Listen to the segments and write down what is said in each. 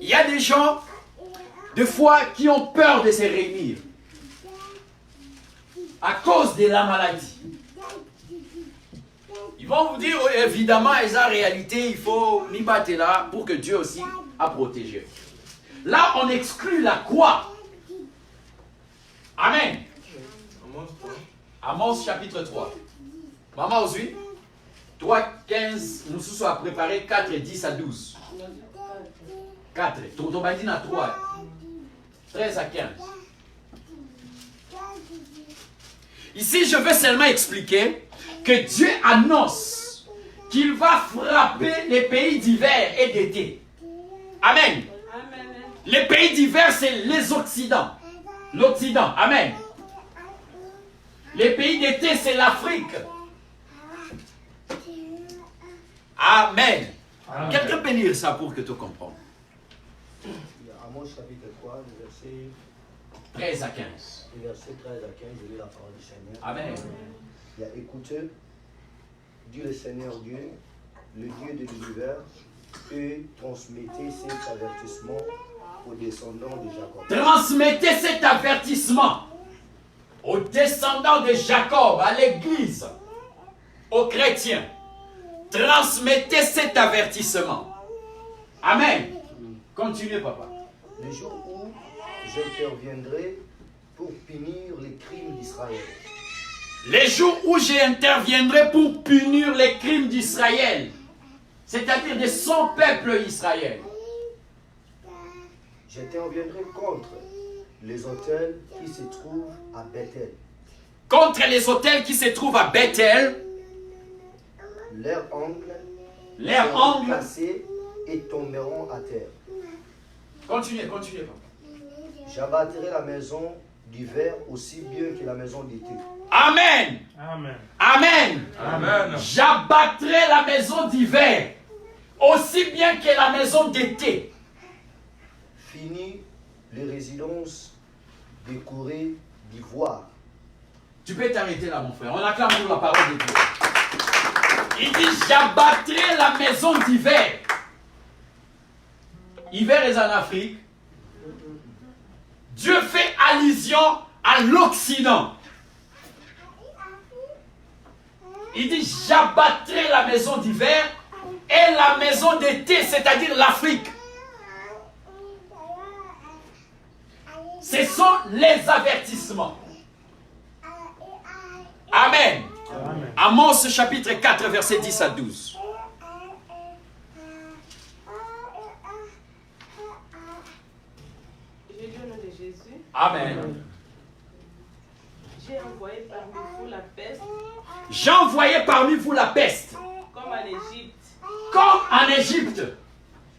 Il y a des gens, des fois, qui ont peur de se réunir à cause de la maladie. Ils vont vous dire, évidemment, et en réalité, il faut m'y battre là pour que Dieu aussi a protégé. Là, on exclut la croix. Amen. Amos chapitre 3. Maman aussi, 3, 15, nous sommes préparés 4, 10 à 12. 4, ton badine à 3, 13 à 15. Ici, je veux seulement expliquer que Dieu annonce qu'il va frapper les pays d'hiver et d'été. Amen. Les pays d'hiver, c'est les Occidents. L'Occident. Amen. Les pays d'été, c'est l'Afrique. Amen. Quelqu'un peut lire ça pour que tu comprennes. Amos chapitre 3, verset 13 à 15. Verset 13 à 15, je lis la parole du Seigneur. Amen. Il y a écoutez, dit le Seigneur Dieu, le Dieu de l'univers, et transmettez cet avertissement aux descendants de Jacob. Transmettez cet avertissement aux descendants de Jacob, à l'église, aux chrétiens. Transmettez cet avertissement. Amen. Continuez, papa. Le jour où j'interviendrai pour punir les crimes d'Israël. Les jours où j'interviendrai pour punir les crimes d'Israël, c'est-à-dire de son peuple Israël. J'interviendrai contre les autels qui se trouvent à Bethel. Contre les autels qui se trouvent à Bethel, leurs angles seront cassés et tomberont à terre. Continuez, continuez, papa. J'abattrai la maison d'hiver aussi bien que la maison d'été. Amen. Amen. Amen. Amen. J'abattrai la maison d'hiver aussi bien que la maison d'été. Fini les résidences décorées d'ivoire. Tu peux t'arrêter là, mon frère. On acclame pour la parole de Dieu. Il dit, j'abattrai la maison d'hiver. Hiver est en Afrique. Dieu fait allusion à l'Occident. Il dit, j'abattrai la maison d'hiver et la maison d'été, c'est-à-dire l'Afrique. Ce sont les avertissements. Amen. Amen. Amos chapitre 4, verset 10 à 12. Je dis au nom de Jésus. Amen. J'ai envoyé parmi vous la peste. J'ai envoyé parmi vous la peste, Comme en Égypte. comme en Égypte.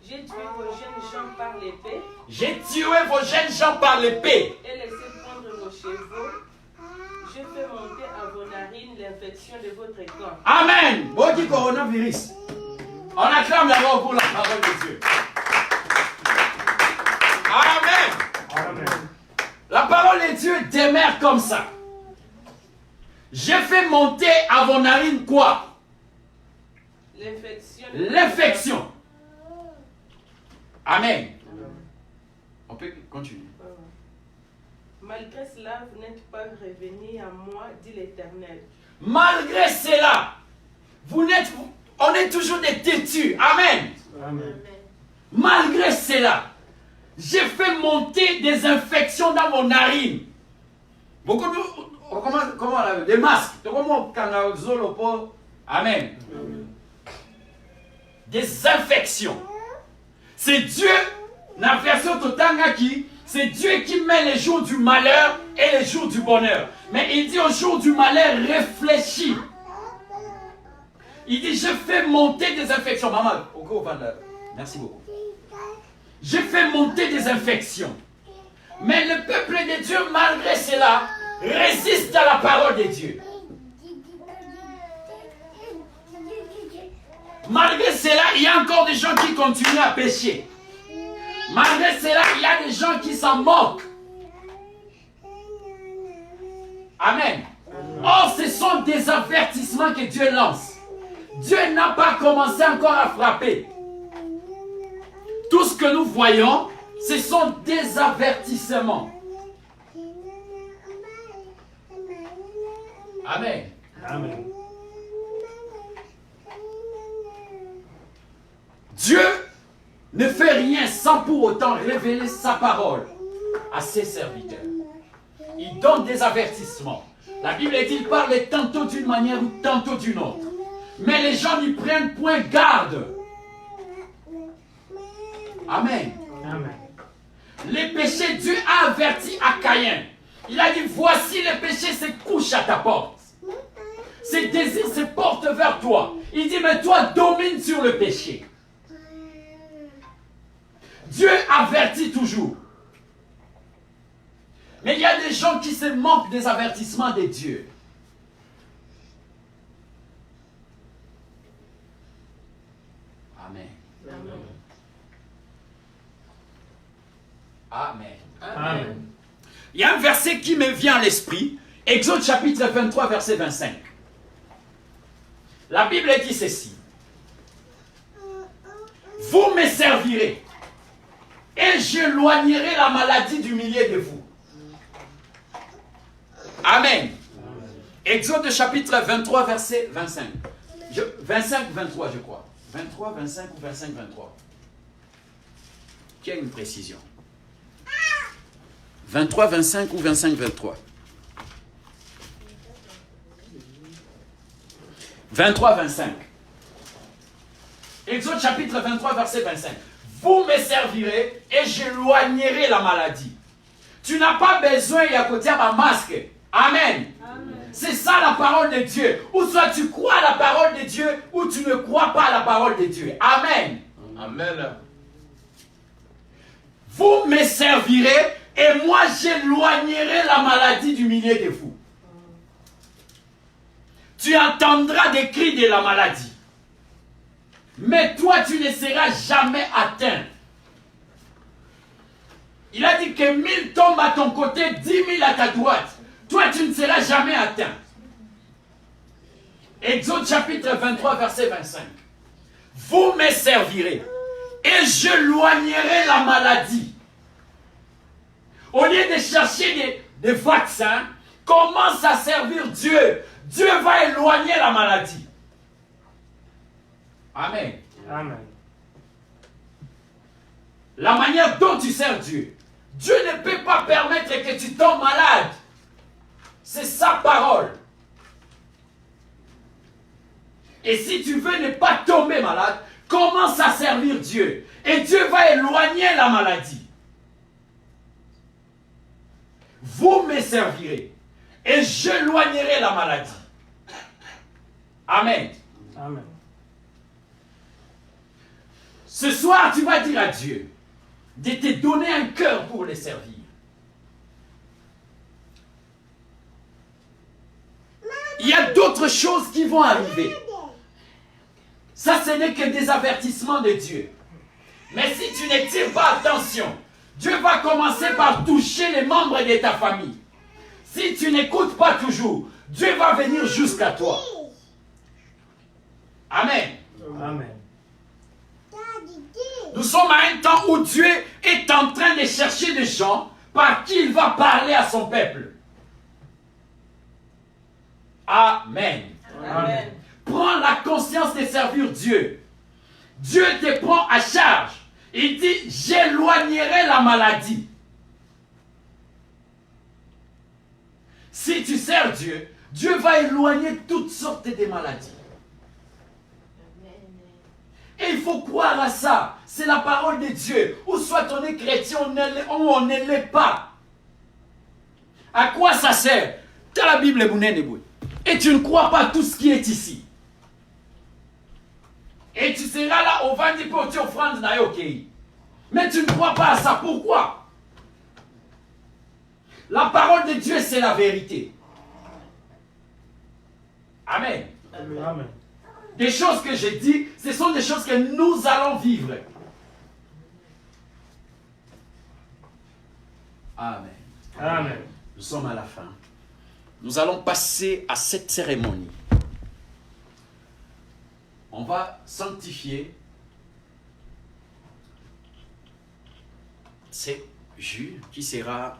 J'ai tué vos jeunes gens par l'épée. J'ai tué vos jeunes gens par l'épée. Et laissé prendre vos chevaux. Je fais monter à vos narines l'infection de votre corps. Amen. Bon dit coronavirus. On acclame d'abord pour la parole de Dieu. Amen. Amen. La parole de Dieu demeure comme ça. J'ai fait monter à vos narines quoi? L'infection. L'infection. Amen. On peut continuer. Malgré cela, vous n'êtes pas revenus à moi, dit l'Éternel. Malgré cela, on est toujours des têtus. Amen. Amen. Malgré cela, j'ai fait monter des infections dans vos narines. Beaucoup de... Comment on l'appelle? Des masques. Amen. Des infections. C'est Dieu, la version Totangaki, c'est Dieu qui met les jours du malheur et les jours du bonheur. Mais il dit au jour du malheur, réfléchis. Il dit, je fais monter des infections. Maman, merci beaucoup. Je fais monter des infections. Mais le peuple de Dieu, malgré cela, résiste à la parole de Dieu. Malgré cela, il y a encore des gens qui continuent à pécher. Malgré cela, il y a des gens qui s'en moquent. Amen. Or, ce sont des avertissements que Dieu lance. Dieu n'a pas commencé encore à frapper. Tout ce que nous voyons, ce sont des avertissements. Amen. Amen. Dieu ne fait rien sans pour autant révéler sa parole à ses serviteurs. Il donne des avertissements. La Bible dit qu'il parle tantôt d'une manière ou tantôt d'une autre. Mais les gens n'y prennent point garde. Amen. Amen. Les péchés, Dieu a averti à Caïn. Il a dit, voici les péchés se couchent à ta porte. Ses désirs se portent vers toi. Il dit, mais toi domine sur le péché. Dieu avertit toujours. Mais il y a des gens qui se moquent des avertissements de Dieu. Amen. Amen. Amen. Il y a un verset qui me vient à l'esprit. Exode chapitre 23, verset 25. La Bible dit ceci. Vous me servirez et j'éloignerai la maladie du milieu de vous. Amen. Exode chapitre 23, verset 25. 25, 23, je crois. 23, 25 ou 25, 23. Qui a une précision? 23, 25 ou 25, 23. 23, 25. Exode chapitre 23, verset 25. Vous me servirez et j'éloignerai la maladie. Tu n'as pas besoin d'y côté à ma masque. Amen. C'est ça la parole de Dieu. Ou soit tu crois à la parole de Dieu, ou tu ne crois pas à la parole de Dieu. Amen. Amen. Vous me servirez et moi j'éloignerai la maladie du milieu de vous. Tu entendras des cris de la maladie. Mais toi, tu ne seras jamais atteint. Il a dit que 1000 tombent à ton côté, 10 000 à ta droite. Toi, tu ne seras jamais atteint. Exode chapitre 23, verset 25. Vous me servirez et j'éloignerai la maladie. Au lieu de chercher des vaccins, commence à servir Dieu. Dieu va éloigner la maladie. Amen. Amen. La manière dont tu sers Dieu. Dieu ne peut pas permettre que tu tombes malade. C'est sa parole. Et si tu veux ne pas tomber malade, commence à servir Dieu. Et Dieu va éloigner la maladie. Vous me servirez et j'éloignerai la maladie. Amen. Amen. Ce soir, tu vas dire à Dieu de te donner un cœur pour les servir. Il y a d'autres choses qui vont arriver. Ça, ce n'est que des avertissements de Dieu. Mais si tu ne tires pas attention, Dieu va commencer par toucher les membres de ta famille. Si tu n'écoutes pas toujours, Dieu va venir jusqu'à toi. Amen. Amen. Nous sommes à un temps où Dieu est en train de chercher des gens par qui il va parler à son peuple. Amen. Amen. Prends la conscience de servir Dieu. Dieu te prend à charge. Il dit, j'éloignerai la maladie. Si tu sers Dieu, Dieu va éloigner toutes sortes de maladies. Et il faut croire à ça. C'est la parole de Dieu. Ou soit on est chrétien ou on ne l'est pas. À quoi ça sert? Tu as la Bible et tu ne crois pas à tout ce qui est ici. Et tu seras là au 20 pour tu offrandes na ok. Mais tu ne crois pas à ça. Pourquoi? La parole de Dieu, c'est la vérité. Amen. Amen. Des choses que j'ai dit, ce sont des choses que nous allons vivre. Amen. Amen. Nous sommes à la fin. Nous allons passer à cette cérémonie. On va sanctifier c'est jus qui sera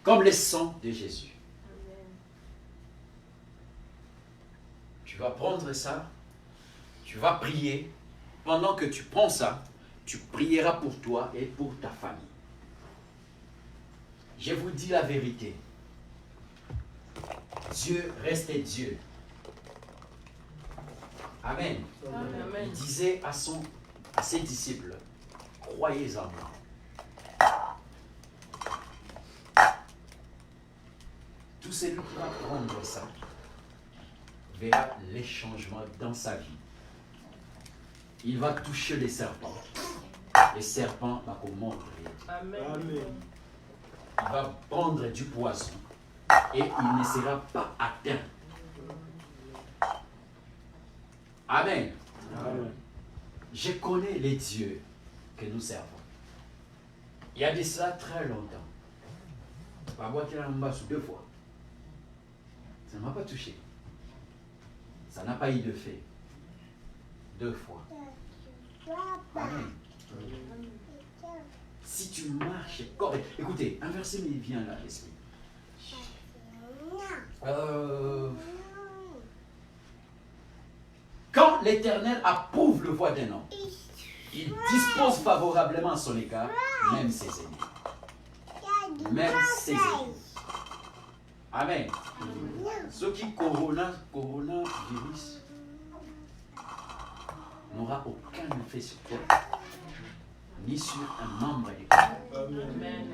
comme le sang de Jésus. Tu vas prendre ça, tu vas prier. Pendant que tu prends ça, tu prieras pour toi et pour ta famille. Je vous dis la vérité. Dieu reste Dieu. Amen. Amen. Il disait à ses disciples, croyez en moi. Tout celui qui va prendre ça verra les changements dans sa vie. Il va toucher les serpents. Les serpents vont mordre. Amen. Il va prendre du poison et il ne sera pas atteint. Amen. Amen. Je connais les dieux que nous servons. Il y a de ça très longtemps. Deux fois. Ça ne m'a pas touché. Ça n'a pas eu de fait. 2 fois. Amen. Si tu marches correct. Écoutez, un verset me vient là à l'esprit. Quand l'Éternel approuve le voie d'un homme, il dispose favorablement à son égard, même ses ennemis. Même ses ennemis. Amen. Ce qui coronavirus n'aura aucun effet sur toi, ni sur un membre de l'église. Amen.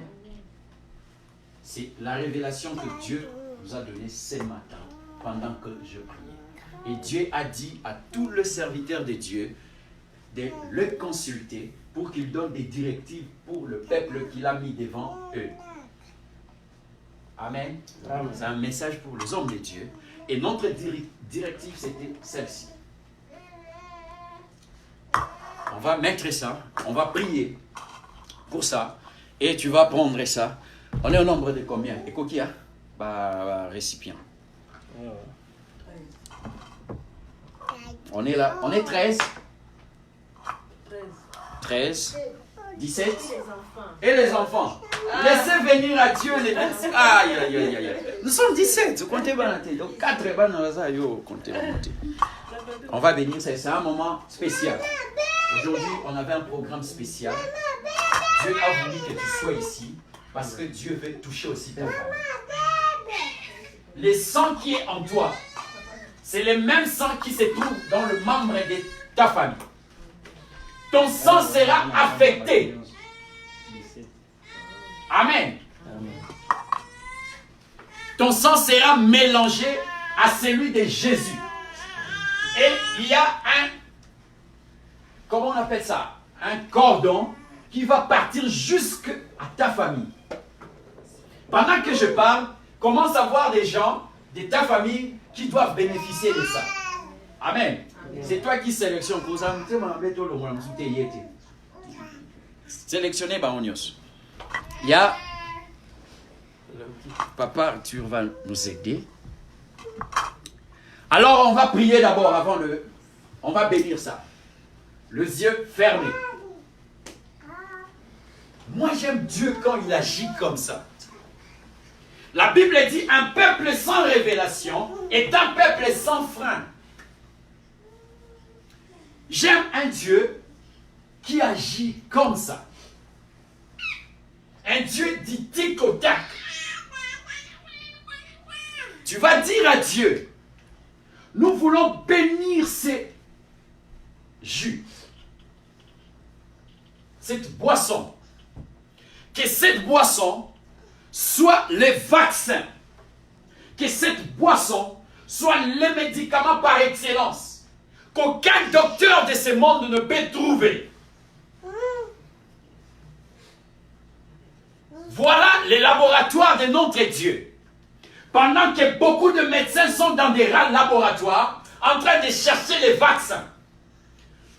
C'est la révélation que Dieu nous a donnée ce matin pendant que je priais. Et Dieu a dit à tous les serviteurs de Dieu de le consulter pour qu'il donne des directives pour le peuple qu'il a mis devant eux. Amen. Amen. C'est un message pour les hommes de Dieu. Et notre directive, c'était celle-ci. On va mettre ça, on va prier pour ça. Et tu vas prendre ça. On est au nombre de combien? Et coquilla? Récipient. On est là, on est 13. 13. 17. Les enfants. Et les enfants. Laissez venir à Dieu les 17. Aïe, aïe, aïe, aïe. Nous sommes 17. Vous comptez pas. Donc 4 comptez. On va bénir, c'est un moment spécial. Aujourd'hui, on avait un programme spécial. Dieu a voulu que tu sois ici parce que Dieu veut toucher aussi ta famille. Le sang qui est en toi, c'est le même sang qui se trouve dans le membre de ta famille. Ton sang sera affecté. Amen. Ton sang sera mélangé à celui de Jésus. Et il y a comment on appelle ça? Un cordon qui va partir jusqu'à ta famille. Pendant que je parle, commence à voir des gens de ta famille qui doivent bénéficier de ça. Amen. C'est toi qui sélectionnes. Sélectionnez Baonios. Il y a Papa Arthur va nous aider. Alors on va prier d'abord avant le... On va bénir ça. Les yeux fermés. Moi j'aime Dieu quand il agit comme ça. La Bible dit un peuple sans révélation est un peuple sans frein. J'aime un Dieu qui agit comme ça. Un Dieu dit tic au tac. Tu vas dire à Dieu, nous voulons bénir ces jus, cette boisson. Que cette boisson soit le vaccin. Que cette boisson soit le médicament par excellence. Qu'aucun docteur de ce monde ne peut trouver. Voilà les laboratoires de notre Dieu. Pendant que beaucoup de médecins sont dans des laboratoires en train de chercher les vaccins,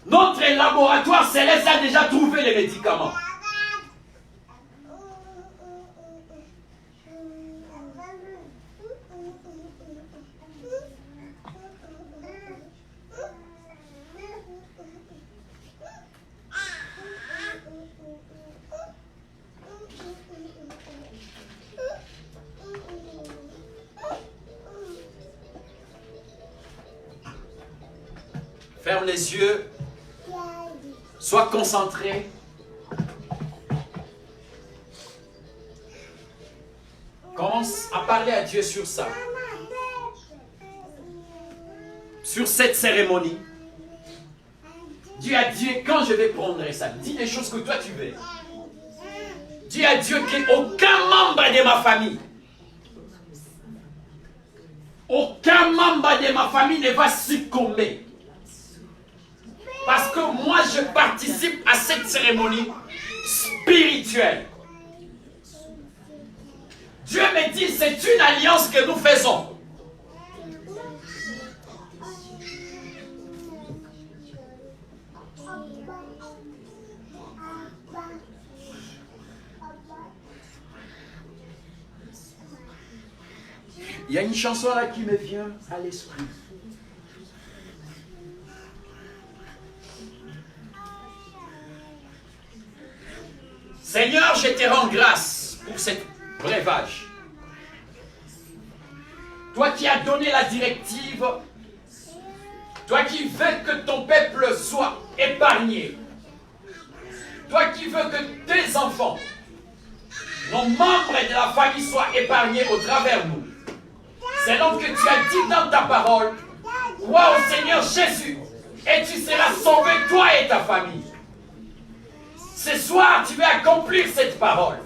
notre laboratoire céleste a déjà trouvé les médicaments. Ferme les yeux. Sois concentré. Commence à parler à Dieu sur ça. Sur cette cérémonie. Dis à Dieu quand je vais prendre ça. Dis les choses que toi tu veux. Dis à Dieu qu'aucun membre de ma famille, aucun membre de ma famille ne va succomber. Parce que moi je participe à cette cérémonie spirituelle. Dieu me dit c'est une alliance que nous faisons. Il y a une chanson là qui me vient à l'esprit. Seigneur, je te rends grâce pour cette breuvage. Toi qui as donné la directive, toi qui veux que ton peuple soit épargné, toi qui veux que tes enfants, nos membres de la famille soient épargnés au travers nous. Selon que tu as dit dans ta parole, crois au Seigneur Jésus et tu seras sauvé, toi et ta famille. Ce soir, tu veux accomplir cette parole.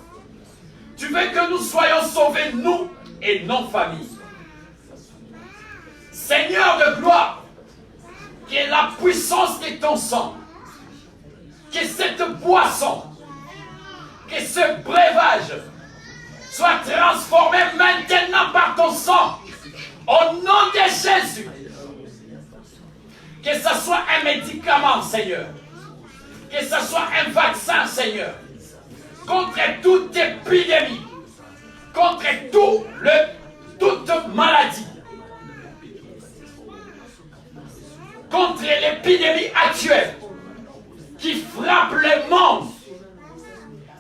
Tu veux que nous soyons sauvés, nous et nos familles. Seigneur de gloire, qui est la puissance de ton sang, que cette boisson, que ce breuvage soit transformé maintenant par ton sang. Au nom de Jésus. Que ce soit un médicament, Seigneur. Que ce soit un vaccin, Seigneur. Contre toute épidémie. Contre toute maladie. Contre l'épidémie actuelle qui frappe le monde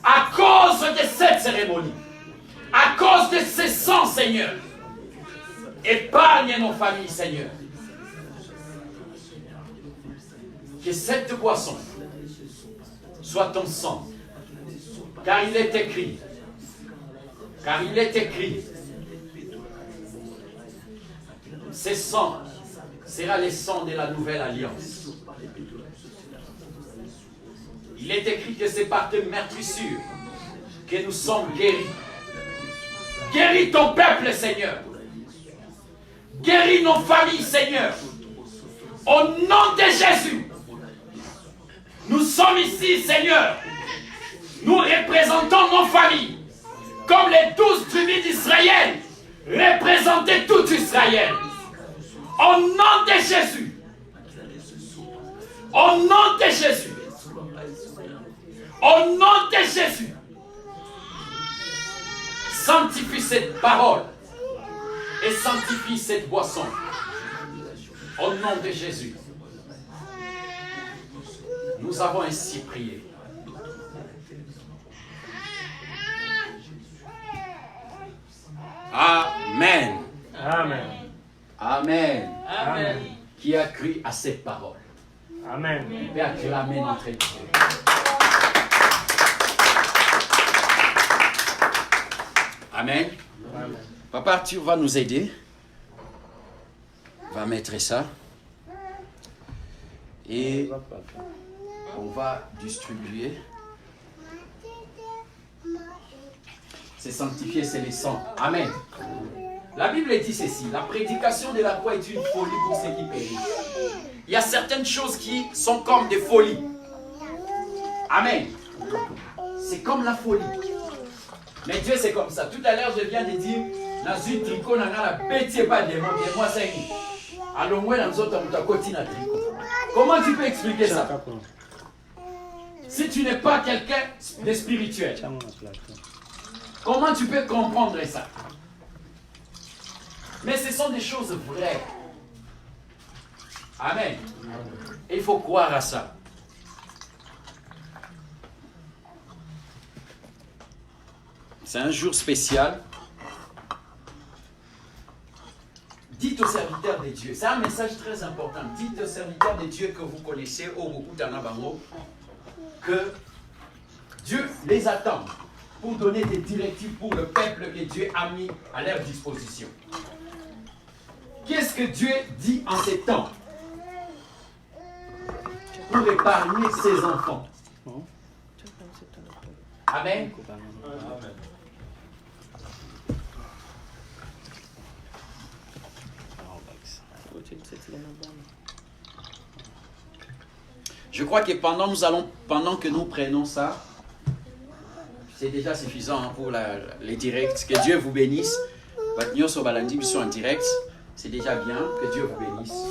à cause de cette cérémonie. À cause de ce sang, Seigneur. Épargne nos familles, Seigneur. Que cette boisson soit ton sang. Car il est écrit. Car il est écrit. Ce sang sera le sang de la nouvelle alliance. Il est écrit que c'est par tes meurtrissures que nous sommes guéris. Guéris ton peuple, Seigneur. Guéris nos familles, Seigneur. Au nom de Jésus. Nous sommes ici, Seigneur. Nous représentons nos familles. Comme les 12 tribus d'Israël représentaient tout Israël. Au nom de Jésus. Au nom de Jésus. Au nom de Jésus. Sanctifie cette parole. Et sanctifie cette boisson. Au nom de Jésus. Nous avons ainsi prié. Amen. Amen. Amen. Amen. Qui a cru à cette parole? Amen. Et acclamer notre Dieu. Amen. Amen. Papa, tu vas nous aider. Va mettre ça. Et on va distribuer. C'est sanctifié, c'est le sang. Amen. La Bible dit ceci. La prédication de la croix est une folie pour ceux qui périssent. Il y a certaines choses qui sont comme des folies. Amen. C'est comme la folie. Mais Dieu, c'est comme ça. Tout à l'heure, je viens de dire, dans une tricot, dans la petit pas de démon, et moi, c'est qui? Alors, moi, dans notre tricot. Comment tu peux expliquer ça? Si tu n'es pas quelqu'un de spirituel, comment tu peux comprendre ça? Mais ce sont des choses vraies. Amen. Et il faut croire à ça. C'est un jour spécial. Dites aux serviteurs serviteurs de Dieu. C'est un message très important. Dites aux serviteurs de Dieu que vous connaissez, au Bango, que Dieu les attend pour donner des directives pour le peuple que Dieu a mis à leur disposition. Qu'est-ce que Dieu dit en ces temps pour épargner ses enfants? Amen. Je crois que pendant que nous prenons ça, c'est déjà suffisant pour les directs. Que Dieu vous bénisse. En direct, c'est déjà bien. Que Dieu vous bénisse.